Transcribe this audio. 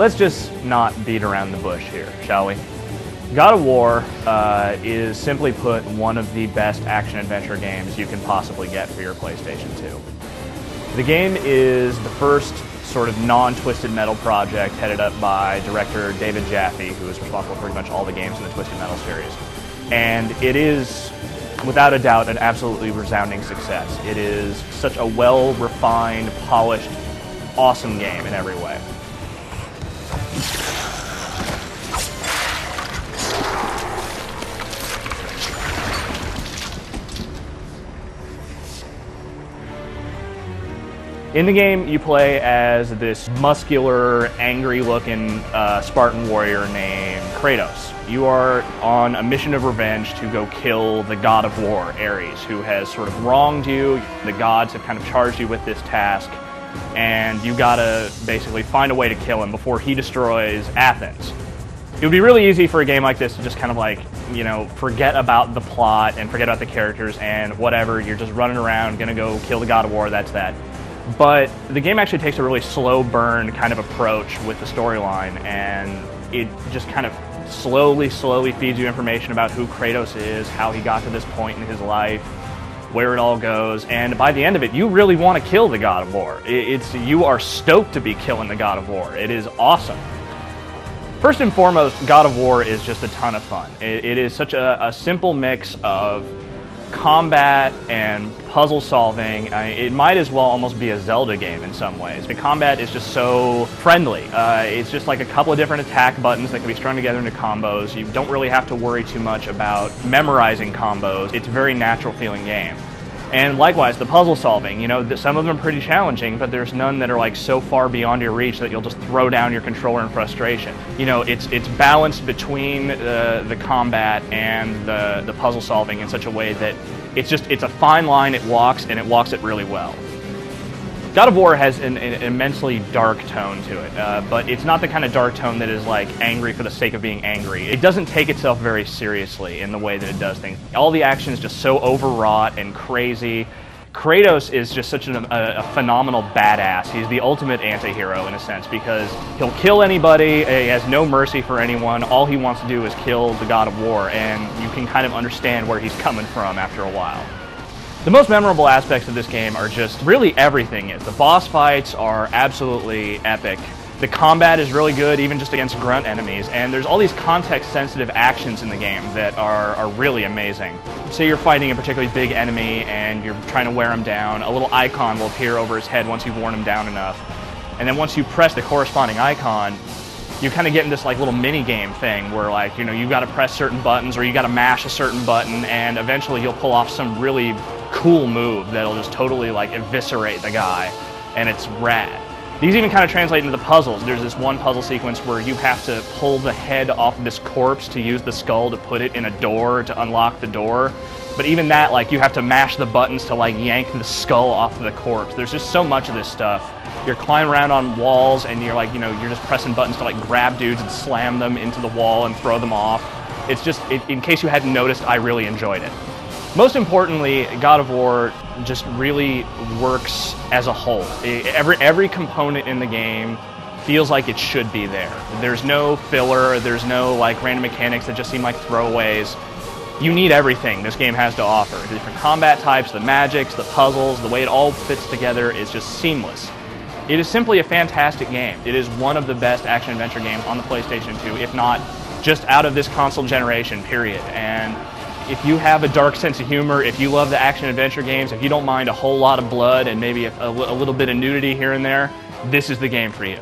let's just not beat around the bush here, shall we? God of War is, simply put, one of the best action-adventure games you can possibly get for your PlayStation 2. The game is the first sort of non-Twisted Metal project headed up by director David Jaffe, who is responsible for pretty much all the games in the Twisted Metal series. And it is, without a doubt, an absolutely resounding success. It is such a well-refined, polished, awesome game in every way. In the game, you play as this muscular, angry-looking Spartan warrior named Kratos. You are on a mission of revenge to go kill the god of war, Ares, who has sort of wronged you. The gods have kind of charged you with this task, and you gotta basically find a way to kill him before he destroys Athens. It would be really easy for a game like this to just kind of like, you know, forget about the plot and forget about the characters and whatever. You're just running around, gonna go kill the god of war, that's that. But the game actually takes a really slow burn kind of approach with the storyline, and it just kind of slowly feeds you information about who Kratos is, how he got to this point in his life, where it all goes, and by the end of it, you really want to kill the God of War. You are stoked to be killing the God of War. It is awesome. First and foremost, God of War is just a ton of fun. It is such a simple mix of combat and puzzle solving. It might as well almost be a Zelda game in some ways. The combat is just so friendly. It's just like a couple of different attack buttons that can be strung together into combos. You don't really have to worry too much about memorizing combos. It's a very natural feeling game. And likewise, the puzzle solving, you know, some of them are pretty challenging, but there's none that are like so far beyond your reach that you'll just throw down your controller in frustration. You know, it's balanced between the combat and the puzzle solving in such a way that it's a fine line it walks, and it walks it really well. God of War has an immensely dark tone to it, but it's not the kind of dark tone that is like angry for the sake of being angry. It doesn't take itself very seriously in the way that it does things. All the action is just so overwrought and crazy. Kratos is just such a phenomenal badass. He's the ultimate anti-hero in a sense, because he'll kill anybody, he has no mercy for anyone. All he wants to do is kill the God of War, and you can kind of understand where he's coming from after a while. The most memorable aspects of this game are just really everything is. The boss fights are absolutely epic. The combat is really good, even just against grunt enemies, and there's all these context-sensitive actions in the game that are really amazing. Say you're fighting a particularly big enemy and you're trying to wear him down, a little icon will appear over his head once you've worn him down enough. And then once you press the corresponding icon, you kind of get in this like little mini game thing where, like, you know, you got to press certain buttons or you got to mash a certain button, and eventually you'll pull off some really cool move that'll just totally like eviscerate the guy, and it's rad. These even kind of translate into the puzzles. There's this one puzzle sequence where you have to pull the head off of this corpse to use the skull to put it in a door to unlock the door. But even that, like, you have to mash the buttons to like yank the skull off of the corpse. There's just so much of this stuff. You're climbing around on walls and you're like, you know, you're just pressing buttons to like grab dudes and slam them into the wall and throw them off. It's just, in case you hadn't noticed, I really enjoyed it. Most importantly, God of War just really works as a whole. Every component in the game feels like it should be there. There's no filler, there's no like random mechanics that just seem like throwaways. You need everything this game has to offer. The different combat types, the magics, the puzzles, the way it all fits together is just seamless. It is simply a fantastic game. It is one of the best action-adventure games on the PlayStation 2, if not just out of this console generation, period. And if you have a dark sense of humor, if you love the action-adventure games, if you don't mind a whole lot of blood and maybe a little bit of nudity here and there, this is the game for you.